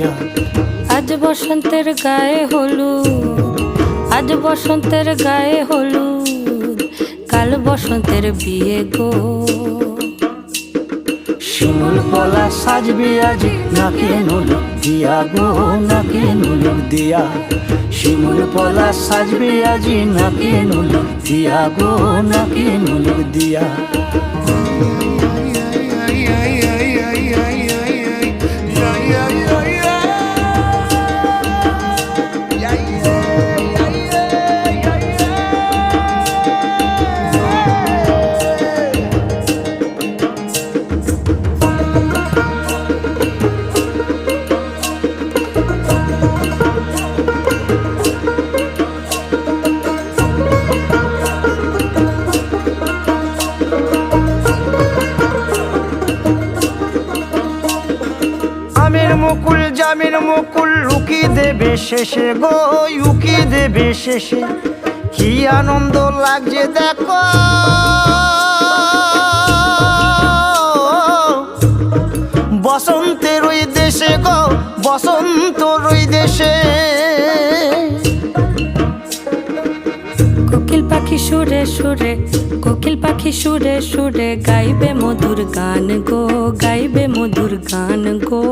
দিয়া। আজ বসন্তের গায়ে হলুদ, আজ বসন্তের গায়ে হলুদ, কাল বসন্তের বিয়ে গো। শিমুল পলা সাজবে আজি নাকে নুলুক দিয়া গো, নাকে নুলুক দিয়া। শিমুল পলা সাজবে আজি নাকে নুলুক দিয়া গো, নাকে নুলুক দিয়া। আমের মুকুল জামের মুকুল লুকি দেবে শেষে গো, উকি দেবে শেষে। কি আনন্দ লাগছে দেখো, বসন্তের ওই দেশে গো, বসন্তর ওই দেশে। কোকিল পাখি সুরে সুরে, কোকিল পাখি সুরে সুরে গাইবে মধুর গান গো, গাইবে মধুর গান গো।